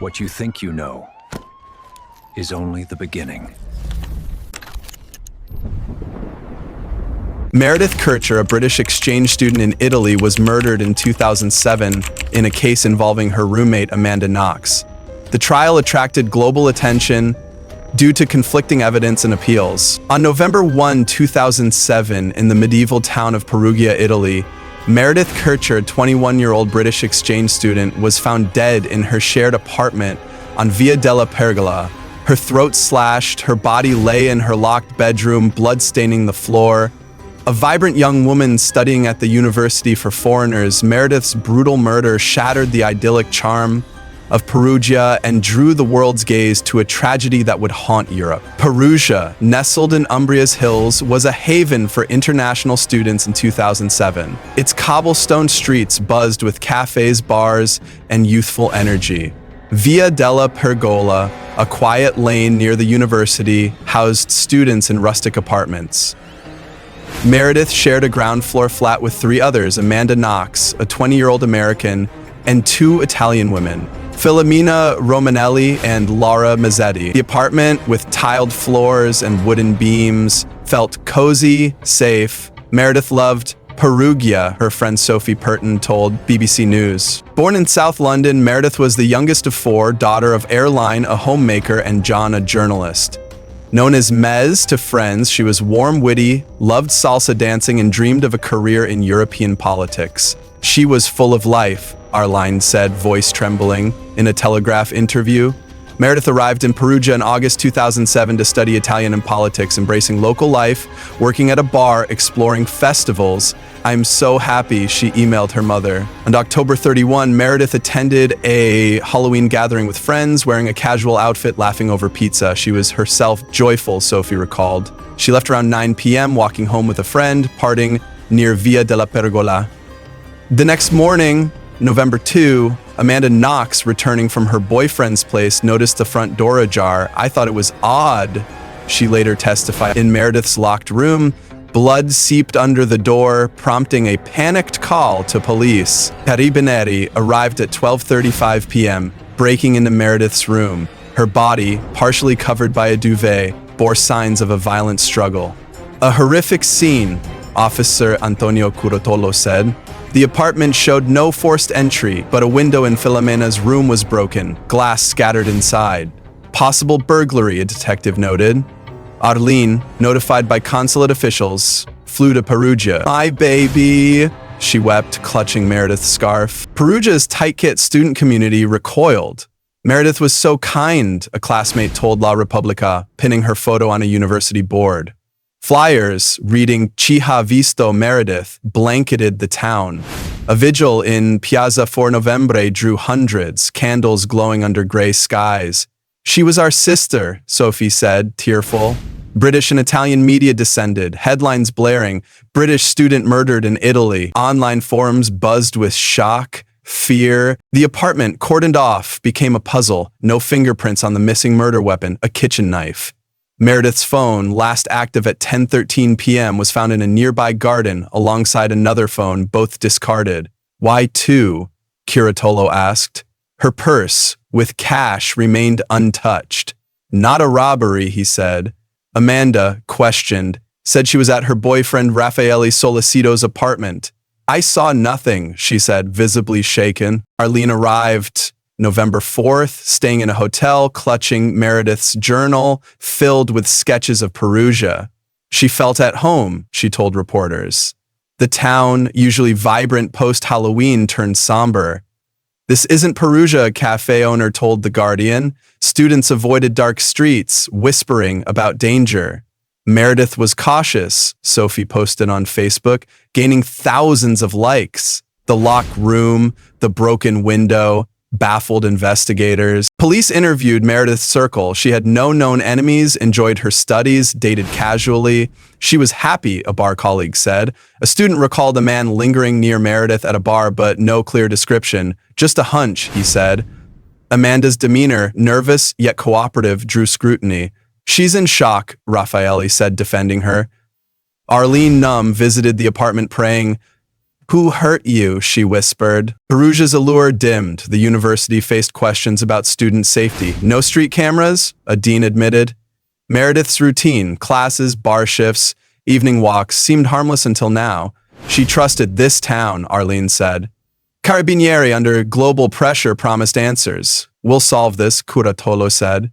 What you think you know is only the beginning. Meredith Kercher, a British exchange student in Italy, was murdered in 2007 in a case involving her roommate Amanda Knox. The trial attracted global attention due to conflicting evidence and appeals. On November 1, 2007, in the medieval town of Perugia, Italy, Meredith Kercher, a 21-year-old British exchange student, was found dead in her shared apartment on Via della Pergola. Her throat slashed, her body lay in her locked bedroom, blood staining the floor. A vibrant young woman studying at the University for Foreigners, Meredith's brutal murder shattered the idyllic charm of Perugia and drew the world's gaze to a tragedy that would haunt Europe. Perugia, nestled in Umbria's hills, was a haven for international students in 2007. Its cobblestone streets buzzed with cafes, bars, and youthful energy. Via della Pergola, a quiet lane near the university, housed students in rustic apartments. Meredith shared a ground floor flat with three others: Amanda Knox, a 20-year-old American, and two Italian women, Filomena Romanelli and Laura Mazzetti. The apartment, with tiled floors and wooden beams, felt cozy, safe. Meredith loved Perugia, her friend Sophie Purton told BBC News. Born in South London, Meredith was the youngest of four, daughter of Airline, a homemaker, and John, a journalist. Known as Mez to friends, she was warm, witty, loved salsa dancing, and dreamed of a career in European politics. She was full of life, Arline said, voice trembling, in a Telegraph interview. Meredith arrived in Perugia in August 2007 to study Italian and politics, embracing local life, working at a bar, exploring festivals. "I'm so happy," she emailed her mother. On October 31, Meredith attended a Halloween gathering with friends, wearing a casual outfit, laughing over pizza. She was herself joyful, Sophie recalled. She left around 9 p.m., walking home with a friend, parting near Via della Pergola. The next morning, November 2, Amanda Knox, returning from her boyfriend's place, noticed the front door ajar. "I thought it was odd," she later testified. In Meredith's locked room, blood seeped under the door, prompting a panicked call to police. Carabinieri arrived at 12:35 p.m., breaking into Meredith's room. Her body, partially covered by a duvet, bore signs of a violent struggle. "A horrific scene," Officer Antonio Curotolo said. The apartment showed no forced entry, but a window in Filomena's room was broken, glass scattered inside. Possible burglary, a detective noted. Arlene, notified by consulate officials, flew to Perugia. "My baby," she wept, clutching Meredith's scarf. Perugia's tight-knit student community recoiled. "Meredith was so kind," a classmate told La Repubblica, pinning her photo on a university board. Flyers reading "Ci ha visto Meredith" blanketed the town. A vigil in Piazza 4 Novembre drew hundreds, candles glowing under gray skies. "She was our sister," Sophie said, tearful. British and Italian media descended, headlines blaring, "British student murdered in Italy." Online forums buzzed with shock, fear. The apartment, cordoned off, became a puzzle. No fingerprints on the missing murder weapon, a kitchen knife. Meredith's phone, last active at 10:13 p.m., was found in a nearby garden alongside another phone, both discarded. "Why two?" Curotolo asked. Her purse, with cash, remained untouched. "Not a robbery," he said. Amanda, questioned, said she was at her boyfriend Raffaele Solicito's apartment. "I saw nothing," she said, visibly shaken. Arlene arrived November 4th, staying in a hotel, clutching Meredith's journal filled with sketches of Perugia. She felt at home, she told reporters. The town, usually vibrant post-Halloween, turned somber. "This isn't Perugia," a cafe owner told The Guardian. Students avoided dark streets, whispering about danger. Meredith was cautious, Sophie posted on Facebook, gaining thousands of likes. The locked room, the broken window, baffled investigators. Police interviewed Meredith's circle. She had no known enemies, enjoyed her studies, dated casually. She was happy, a bar colleague said. A student recalled a man lingering near Meredith at a bar, but no clear description. "Just a hunch," he said. Amanda's demeanor, nervous yet cooperative, drew scrutiny. "She's in shock," Raffaele said, defending her. Arlene, numb, visited the apartment praying, Who hurt you? She whispered. Perugia's allure dimmed. The university faced questions about student safety. No street cameras? A dean admitted. Meredith's routine, classes, bar shifts, evening walks, seemed harmless until now. She trusted this town, Arlene said. Carabinieri, under global pressure, promised answers. We'll solve this, Curatolo said.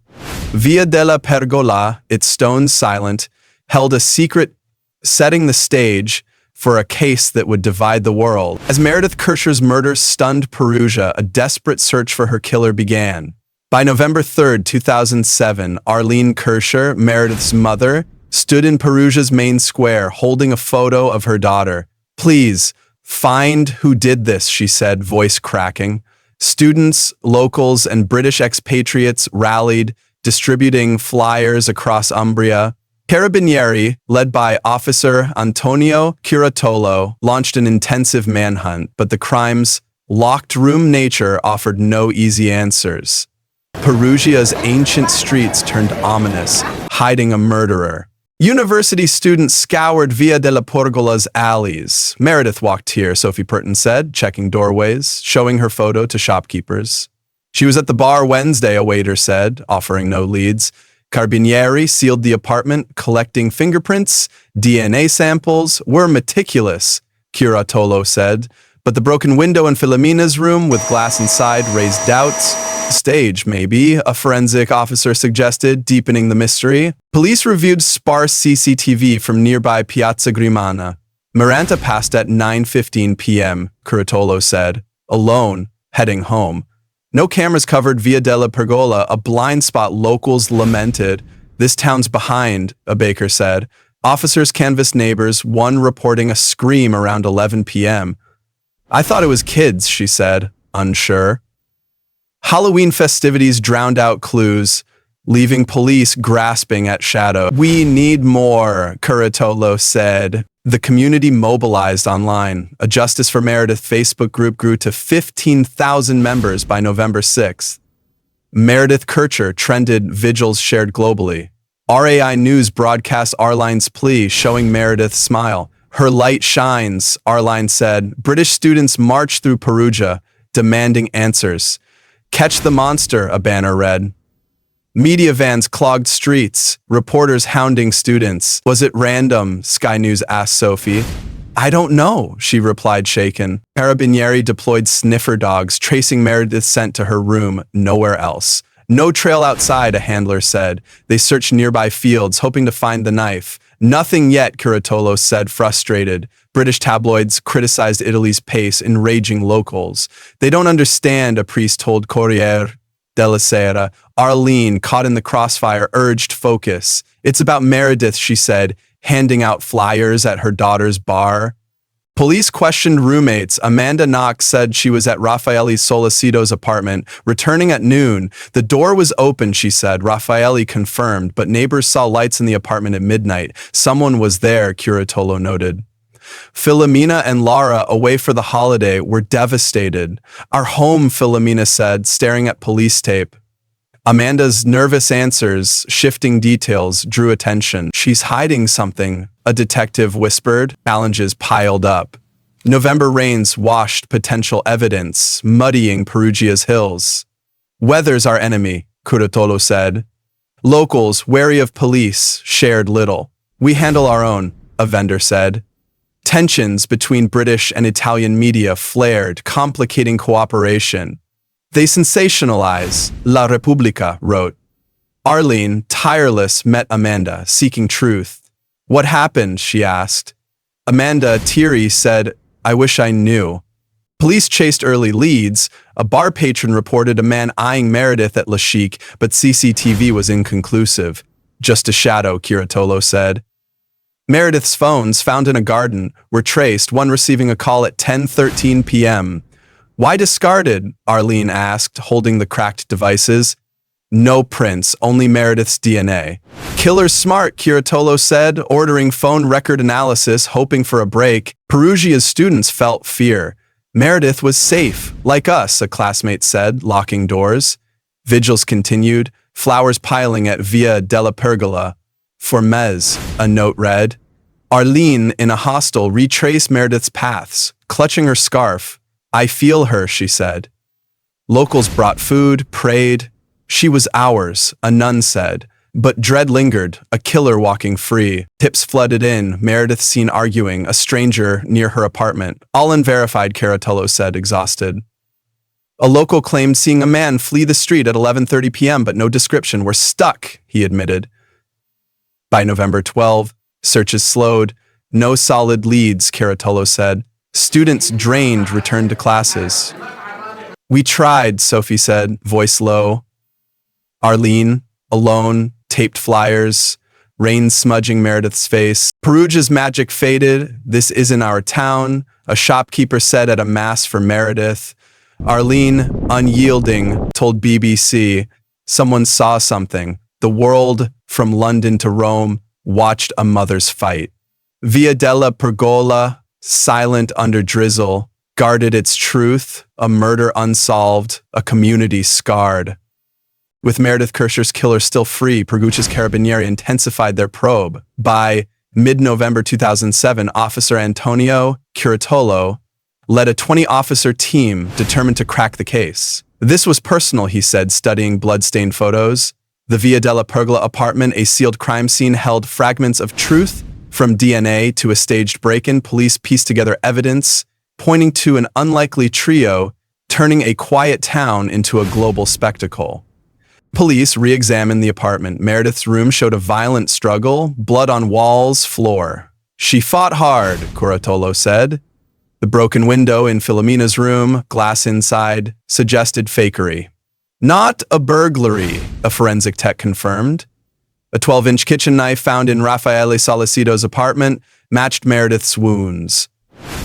Via della Pergola, its stones silent, held a secret, setting the stage for a case that would divide the world. As Meredith Kercher's murder stunned Perugia, a desperate search for her killer began. By November 3, 2007, Arlene Kercher, Meredith's mother, stood in Perugia's main square holding a photo of her daughter. Please, find who did this, she said, voice cracking. Students, locals, and British expatriates rallied, distributing flyers across Umbria. Carabinieri, led by Officer Antonio Curatolo, launched an intensive manhunt, but the crime's locked-room nature offered no easy answers. Perugia's ancient streets turned ominous, hiding a murderer. University students scoured Via della Pergola's alleys. Meredith walked here, Sophie Purton said, checking doorways, showing her photo to shopkeepers. She was at the bar Wednesday, a waiter said, offering no leads. Carabinieri sealed the apartment, collecting fingerprints. DNA samples were meticulous, Curatolo said. But the broken window in Filomena's room with glass inside raised doubts. Stage, maybe, a forensic officer suggested, deepening the mystery. Police reviewed sparse CCTV from nearby Piazza Grimana. Maranta passed at 9:15 p.m., Curatolo said, alone, heading home. No cameras covered Via della Pergola, a blind spot locals lamented. This town's behind, a baker said. Officers canvassed neighbors, one reporting a scream around 11 p.m. I thought it was kids, she said, unsure. Halloween festivities drowned out clues, leaving police grasping at shadow. We need more, Curatolo said. The community mobilized online. A Justice for Meredith Facebook group grew to 15,000 members by November 6th. Meredith Kercher trended, vigils shared globally. RAI News broadcast Arline's plea, showing Meredith's smile. Her light shines, Arline said. British students marched through Perugia, demanding answers. Catch the monster, a banner read. Media vans clogged streets, reporters hounding students. Was it random? Sky News asked Sophie. I don't know, she replied, shaken. Carabinieri deployed sniffer dogs, tracing Meredith's scent to her room, nowhere else. No trail outside, a handler said. They searched nearby fields, hoping to find the knife. Nothing yet, Curatolo said, frustrated. British tabloids criticized Italy's pace, enraging locals. They don't understand, a priest told Corriere della Sera. Arlene, caught in the crossfire, urged focus. It's about Meredith, she said, handing out flyers at her daughter's bar. Police questioned roommates. Amanda Knox said she was at Raffaele Sollecito's apartment, returning at noon. The door was open, she said. Raffaele confirmed, but neighbors saw lights in the apartment at midnight. Someone was there, Curatolo noted. Filomena and Lara, away for the holiday, were devastated. Our home, Filomena said, staring at police tape. Amanda's nervous answers, shifting details, drew attention. She's hiding something, a detective whispered. Challenges piled up. November rains washed potential evidence, muddying Perugia's hills. Weather's our enemy, Curatolo said. Locals, wary of police, shared little. We handle our own, a vendor said. Tensions between British and Italian media flared, complicating cooperation. They sensationalize, La Repubblica wrote. Arlene, tireless, met Amanda, seeking truth. What happened? She asked. Amanda, teary, said, I wish I knew. Police chased early leads. A bar patron reported a man eyeing Meredith at La Chic, but CCTV was inconclusive. Just a shadow, Curatolo said. Meredith's phones, found in a garden, were traced, one receiving a call at 10:13 p.m. Why discarded? Arlene asked, holding the cracked devices. No prints, only Meredith's DNA. Killer's smart, Curatolo said, ordering phone record analysis, hoping for a break. Perugia's students felt fear. Meredith was safe, like us, a classmate said, locking doors. Vigils continued, flowers piling at Via della Pergola. For Mez, a note read. Arlene, in a hostel, retraced Meredith's paths, clutching her scarf. "I feel her," she said. Locals brought food, prayed. "She was ours," a nun said. But dread lingered, a killer walking free. Tips flooded in, Meredith seen arguing, a stranger near her apartment. "All unverified," Caratolo said, exhausted. A local claimed seeing a man flee the street at 11:30 p.m., but no description. "We're stuck," he admitted. By November 12, searches slowed. "No solid leads," Caratolo said. Students drained returned to classes. "We tried," Sophie said, voice low. Arlene, alone, taped flyers, rain smudging Meredith's face. "Perugia's magic faded. This isn't our town," a shopkeeper said at a mass for Meredith. Arlene, unyielding, told BBC, "Someone saw something. The world, from London to Rome, watched a mother's fight. Via della Pergola, silent under drizzle, guarded its truth, a murder unsolved, a community scarred." With Meredith Kercher's killer still free, Perugia's Carabinieri intensified their probe. By mid-November 2007, Officer Antonio Caratolo led a 20-officer team determined to crack the case. "This was personal," he said, studying blood-stained photos. The Via della Pergola apartment, a sealed crime scene, held fragments of truth. From DNA to a staged break-in, police pieced together evidence, pointing to an unlikely trio, turning a quiet town into a global spectacle. Police re-examined the apartment. Meredith's room showed a violent struggle, blood on walls, floor. "She fought hard," Caratolo said. The broken window in Filomena's room, glass inside, suggested fakery. "Not a burglary," a forensic tech confirmed. A 12-inch kitchen knife found in Raffaele Sollecito's apartment matched Meredith's wounds.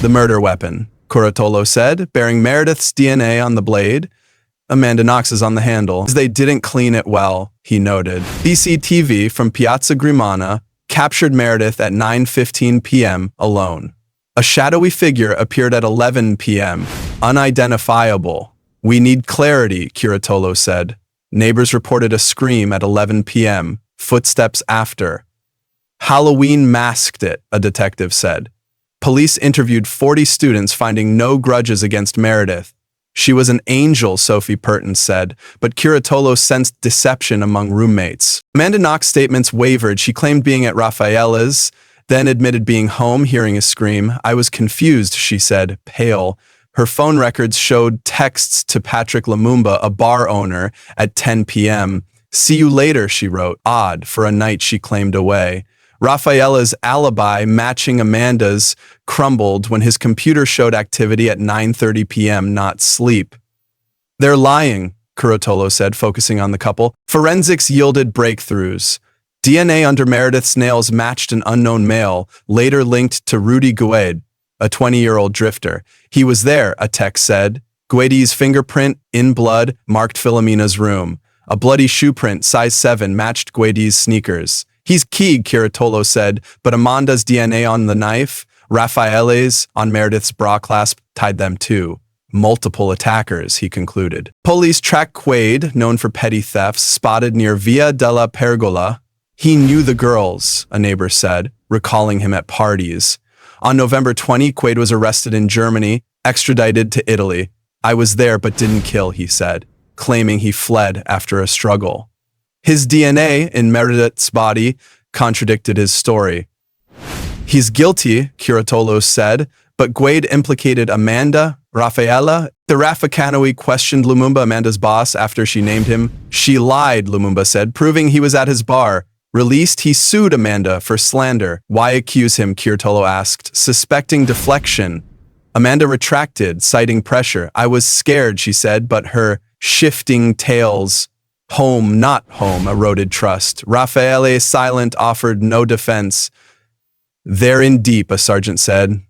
"The murder weapon," Caratolo said, bearing Meredith's DNA on the blade. "Amanda Knox is on the handle. They didn't clean it well," he noted. CCTV from Piazza Grimana captured Meredith at 9:15 p.m. alone. A shadowy figure appeared at 11 p.m., unidentifiable. "We need clarity," Caratolo said. Neighbors reported a scream at 11 p.m., footsteps after. "Halloween masked it," a detective said. Police interviewed 40 students, finding no grudges against Meredith. "She was an angel," Sophie Purton said, but Caratolo sensed deception among roommates. Amanda Knox's statements wavered. She claimed being at Raffaele's, then admitted being home, hearing a scream. "I was confused," she said, pale. Her phone records showed texts to Patrick Lumumba, a bar owner, at 10 p.m. "See you later," she wrote. Odd, for a night she claimed away. Raffaele's alibi, matching Amanda's, crumbled when his computer showed activity at 9:30 p.m., not sleep. "They're lying," Caratolo said, focusing on the couple. Forensics yielded breakthroughs. DNA under Meredith's nails matched an unknown male, later linked to Rudy Guede, a 20-year-old drifter. "He was there," a text said. Guede's fingerprint, in blood, marked Filomena's room. A bloody shoe print, size 7, matched Guede's sneakers. "He's key," Caratolo said, but Amanda's DNA on the knife, Raffaele's on Meredith's bra clasp, tied them too. "Multiple attackers," he concluded. Police tracked Quaid, known for petty thefts, spotted near Via della Pergola. "He knew the girls," a neighbor said, recalling him at parties. On November 20, Quaid was arrested in Germany, extradited to Italy. "I was there but didn't kill," he said, claiming he fled after a struggle. His DNA in Meredith's body contradicted his story. "He's guilty," Caratolo said, but Guede implicated Amanda, Raffaella. The Raffacanoi questioned Lumumba, Amanda's boss, after she named him. "She lied," Lumumba said, proving he was at his bar. Released, he sued Amanda for slander. "Why accuse him?" Caratolo asked, suspecting deflection. Amanda retracted, citing pressure. "I was scared," she said, but her shifting tales, home, not home, eroded trust. Raffaele, silent, offered no defense. "They're in deep," a sergeant said.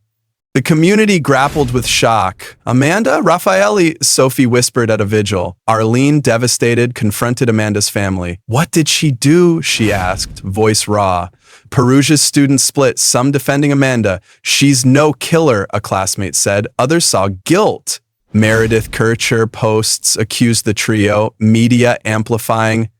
The community grappled with shock. "Amanda? Raffaele?" Sophie whispered at a vigil. Arlene, devastated, confronted Amanda's family. "What did she do?" she asked, voice raw. Perugia's students split, some defending Amanda. "She's no killer," a classmate said. Others saw guilt. Meredith Kercher posts accused the trio, media amplifying.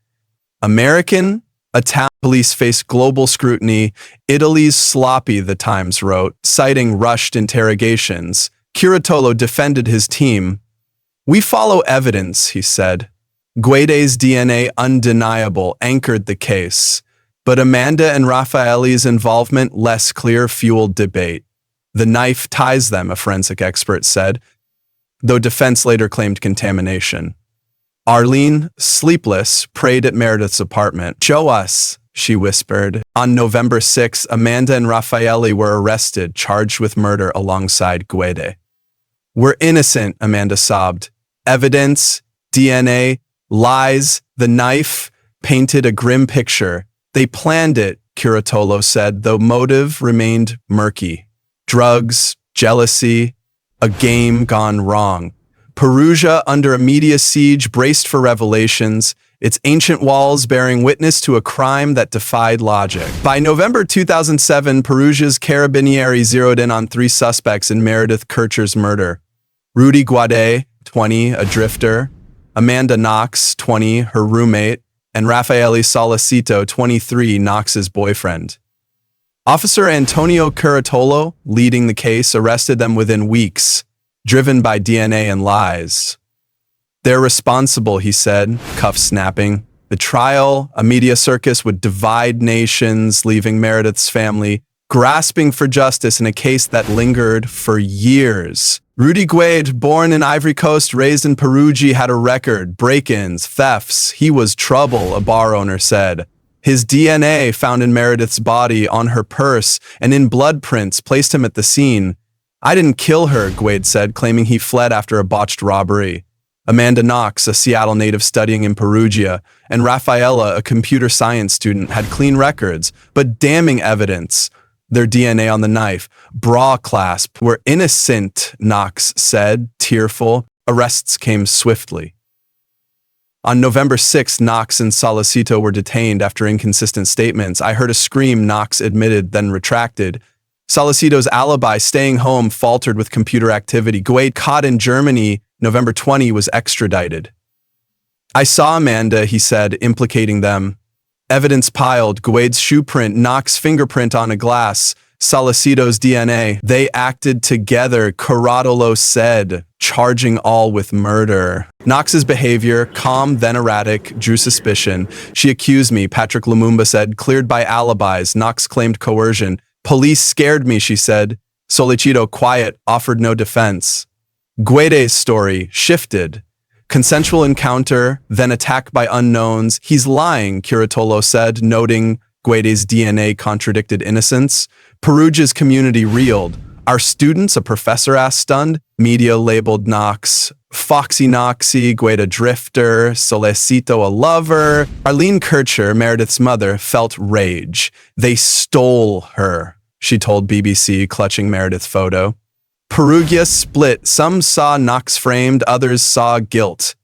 American? Italian police face global scrutiny. Italy's sloppy, the Times wrote, citing rushed interrogations. Curatolo defended his team. "We follow evidence," he said. Guede's DNA, undeniable, anchored the case. But Amanda and Raffaele's involvement, less clear, fueled debate. "The knife ties them," a forensic expert said, though defense later claimed contamination. Arlene, sleepless, prayed at Meredith's apartment. "Show us," she whispered. On November 6, Amanda and Raffaele were arrested, charged with murder alongside Guede. "We're innocent," Amanda sobbed. "Evidence, DNA, lies, the knife painted a grim picture. They planned it," Curatolo said, though motive remained murky. Drugs, jealousy, a game gone wrong. Perugia, under a media siege, braced for revelations, its ancient walls bearing witness to a crime that defied logic. By November 2007, Perugia's Carabinieri zeroed in on 3 suspects in Meredith Kercher's murder. Rudy Guade, 20, a drifter; Amanda Knox, 20, her roommate; and Raffaele Solicito, 23, Knox's boyfriend. Officer Antonio Curatolo, leading the case, arrested them within weeks, driven by DNA and lies. "They're responsible," he said, cuffs snapping. The trial, a media circus, would divide nations, leaving Meredith's family grasping for justice in a case that lingered for years. Rudy Guade, born in Ivory Coast, raised in Perugia, had a record: break-ins, thefts. He was trouble, a bar owner said. His DNA, found in Meredith's body, on her purse, and in blood prints, placed him at the scene. "I didn't kill her," Guade said, claiming he fled after a botched robbery. Amanda Knox, a Seattle native studying in Perugia, and Raffaella, a computer science student, had clean records, but damning evidence. Their DNA on the knife, bra clasp, were innocent, Knox said, tearful. Arrests came swiftly. On November 6, Knox and Solicito were detained after inconsistent statements. "I heard a scream," Knox admitted, then retracted. Solicito's alibi, staying home, faltered with computer activity. Guade, caught in Germany, November 20, was extradited. "I saw Amanda," he said, implicating them. Evidence piled: Guade's shoe print, Knox's fingerprint on a glass, Solicito's DNA. "They acted together," Curatolo said, charging all with murder. Knox's behavior, calm then erratic, drew suspicion. "She accused me," Patrick Lumumba said, cleared by alibis. Knox claimed coercion. "Police scared me," she said. Solicito, quiet, offered no defense. Guede's story shifted. Consensual encounter, then attack by unknowns. "He's lying," Curatolo said, noting Guede's DNA contradicted innocence. Perugia's community reeled. "Our students?" a professor asked, stunned. Media labeled Knox Foxy Knoxy, Guede a drifter, Solicito a lover. Arlene Kercher, Meredith's mother, felt rage. "They stole her," she told BBC, clutching Meredith's photo. Perugia split. Some saw Knox framed, others saw guilt.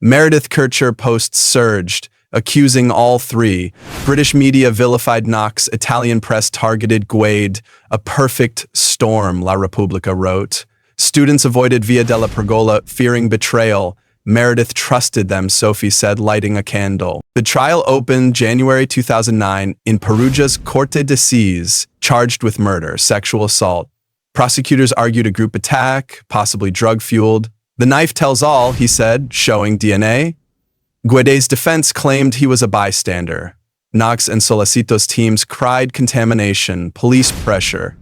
Meredith Kercher posts surged, accusing all 3. British media vilified Knox. Italian press targeted Guade. "A perfect storm," La Repubblica wrote. Students avoided Via della Pergola, fearing betrayal. Meredith trusted them, Sophie said, lighting a candle. The trial opened January 2009 in Perugia's Corte d'Assise, charged with murder, sexual assault. Prosecutors argued a group attack, possibly drug-fueled. "The knife tells all," he said, showing DNA. Guede's defense claimed he was a bystander. Knox and Solicito's teams cried contamination, police pressure.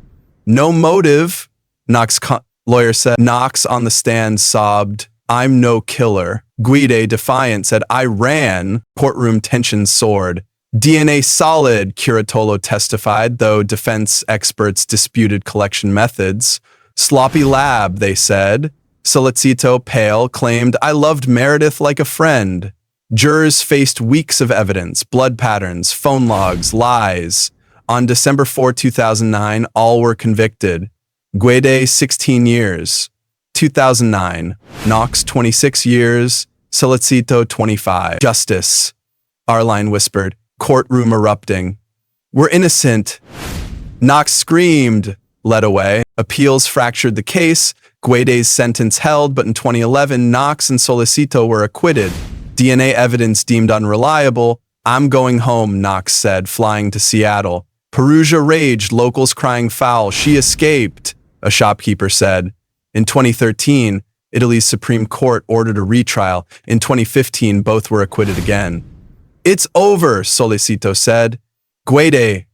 "No motive," Knox lawyer said. Knox on the stand sobbed, "I'm no killer." Guede, defiant, said, "I ran." Courtroom tension soared. DNA solid, Curatolo testified, though defense experts disputed collection methods. "Sloppy lab," they said. Solicito, pale, claimed, "I loved Meredith like a friend." Jurors faced weeks of evidence, blood patterns, phone logs, lies. On December 4, 2009, all were convicted. Guede, 16 years. 2009, Knox, 26 years. Solicito, 25. "Justice," Arline whispered, courtroom erupting. "We're innocent." Knox screamed, led away. Appeals fractured the case. Guede's sentence held, but in 2011, Knox and Solicito were acquitted. DNA evidence deemed unreliable. "I'm going home," Knox said, flying to Seattle. Perugia raged, locals crying foul. "She escaped," a shopkeeper said. In 2013, Italy's Supreme Court ordered a retrial. In 2015, both were acquitted again. "It's over," Solicito said. Guede,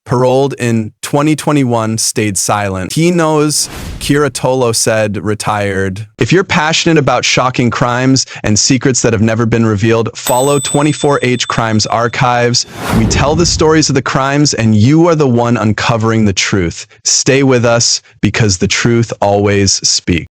paroled in 2021, stayed silent. He knows, Kiratolo said, retired. If you're passionate about shocking crimes and secrets that have never been revealed, follow 24H Crimes Archives. We tell the stories of the crimes and you are the one uncovering the truth. Stay with us because the truth always speaks.